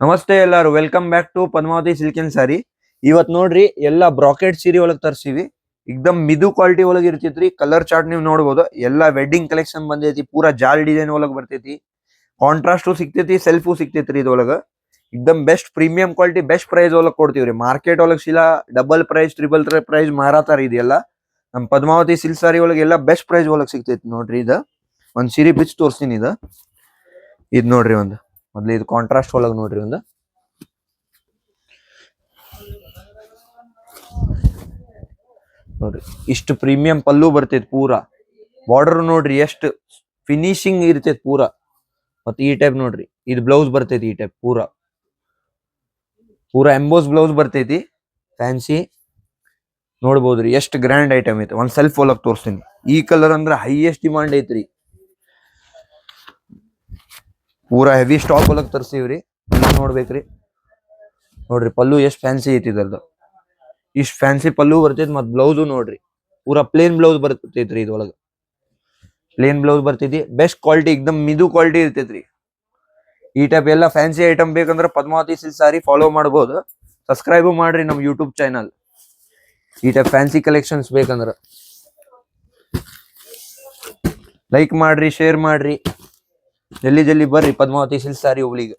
ನಮಸ್ತೆ ಎಲ್ಲಾರು, welcome back to Padmavati silk and sari. ಇವತ್ ನೋಡ್ರಿ ಎಲ್ಲಾ ಬ್ರಾಕೆಟ್ ಸೀರೆ ಒಳಗ್ ತರ್ಸಿವಿ. ಎಕ್ದಮ್ ಮಿದು ಕ್ವಾಲಿಟಿ ಒಳಗ್ ಇರ್ತೈತ್ರಿ. ಕಲರ್ ಚಾರ್ಟ್ ನೀವು ನೋಡ್ಬೋದು. ಎಲ್ಲಾ ವೆಡ್ಡಿಂಗ್ ಕಲೆಕ್ಷನ್ ಬಂದೈತಿ. ಪೂರಾ ಜಾಲ್ ಡಿಸೈನ್ ಒಳಗ್ ಬರ್ತೈತಿ. ಕಾಂಟ್ರಾಸ್ಟು ಸಿಗ್ತೈತಿ, ಸೆಲ್ಫು ಸಿಗ್ತೈತ್ರಿ ಇದ್ರೊಳಗ. ಎಕ್ದಮ್ best premium quality, best price ಒಳಗ್ ಕೊಡ್ತೀವ್ರಿ. ಮಾರ್ಕೆಟ್ ಒಳಗ್ ಶಿಲಾ ಡಬಲ್ ಪ್ರೈಸ್, ಟ್ರಿಬಲ್ ಪ್ರೈಸ್ ಮಾರಾತಾರ ಇದೆಲ್ಲ. ನಮ್ ಪದ್ಮಾವತಿ ಸಿಲ್ಕ್ ಸಾರಿ ಒಳಗೆ ಎಲ್ಲ ಬೆಸ್ಟ್ ಪ್ರೈಸ್ ಒಳಗ್ ಸಿಗ್ತೈತಿ ನೋಡ್ರಿ. ಒಂದ್ ಸೀರೆ ಬಿಚ್ ತೋರ್ಸ್ತೀನಿ. ಇದ್ ನೋಡ್ರಿ, ಮೊದ್ಲು ಇದು ಕಾಂಟ್ರಾಸ್ಟ್ ಒಳಗ್ ನೋಡ್ರಿ. ನೋಡ್ರಿ ಇಷ್ಟು ಪ್ರೀಮಿಯಂ ಪಲ್ಲು ಬರ್ತೈತಿ. ಪೂರಾ ಬಾರ್ಡರ್ ನೋಡ್ರಿ ಎಷ್ಟು ಫಿನಿಶಿಂಗ್ ಇರ್ತೈತಿ ಪೂರಾ. ಮತ್ತೆ ಈ ಟೈಪ್ ನೋಡ್ರಿ, ಇದು ಬ್ಲೌಸ್ ಬರ್ತೈತಿ. ಈ ಟೈಪ್ ಪೂರಾ ಎಂಬೋಸ್ ಬ್ಲೌಸ್ ಬರ್ತೈತಿ. ಫ್ಯಾನ್ಸಿ ನೋಡ್ಬೋದ್ರಿ, ಎಷ್ಟು ಗ್ರ್ಯಾಂಡ್ ಐಟಮ್ ಐತಿ. ಒಂದ್ ಸೆಲ್ಫ್ ಒಳಗ್ ತೋರಿಸ್ತೀನಿ. ಈ ಕಲರ್ ಅಂದ್ರೆ ಹೈಯೆಸ್ಟ್ ಡಿಮಾಂಡ್ ಐತ್ರಿ. ಪೂರಾ ಹೆವಿ ಸ್ಟಾಕ್ ಒಳಗ್ ತರ್ಸಿವ್ರಿ. ನೋಡ್ಬೇಕ್ರಿ. ನೋಡ್ರಿ ಪಲ್ಲು ಎಷ್ಟ್ ಫ್ಯಾನ್ಸಿ ಐತಿ. ಇದ್ರದ್ದು ಇಷ್ಟ್ ಫ್ಯಾನ್ಸಿ ಪಲ್ಲು ಬರ್ತೈತಿ. ಮತ್ ಬ್ಲೌಸು ನೋಡ್ರಿ, ಪೂರಾ ಪ್ಲೇನ್ ಬ್ಲೌಸ್ ಬರ್ತೈತ್ರಿ. ಇದ್ರೊಳಗ ಪ್ಲೇನ್ ಬ್ಲೌಸ್ ಬರ್ತೈತಿ. ಬೆಸ್ಟ್ ಕ್ವಾಲಿಟಿ, ಎಕ್ದಮ್ ಮಿದು ಕ್ವಾಲಿಟಿ ಇರ್ತೈತ್ರಿ. ಈ ಟೈಪ್ ಎಲ್ಲ ಫ್ಯಾನ್ಸಿ ಐಟಮ್ ಬೇಕಂದ್ರೆ ಪದ್ಮಾವತಿ ಸಿಲ್ಕ್ ಸಾರಿ ಫಾಲೋ ಮಾಡಬಹುದು. ಸಬ್ಸ್ಕ್ರೈಬ್ ಮಾಡ್ರಿ ನಮ್ ಯೂಟ್ಯೂಬ್ ಚಾನಲ್. ಈ ಟೈಪ್ ಫ್ಯಾನ್ಸಿ ಕಲೆಕ್ಷನ್ಸ್ ಬೇಕಂದ್ರ ಲೈಕ್ ಮಾಡ್ರಿ, ಶೇರ್ ಮಾಡ್ರಿ. ಜಲ್ದಿ ಬರ್ರಿ ಪದ್ಮಾವತಿ ಸಿಲ್ಕ್ ಸಾರಿ ಹುಬ್ಳಿಗೆ.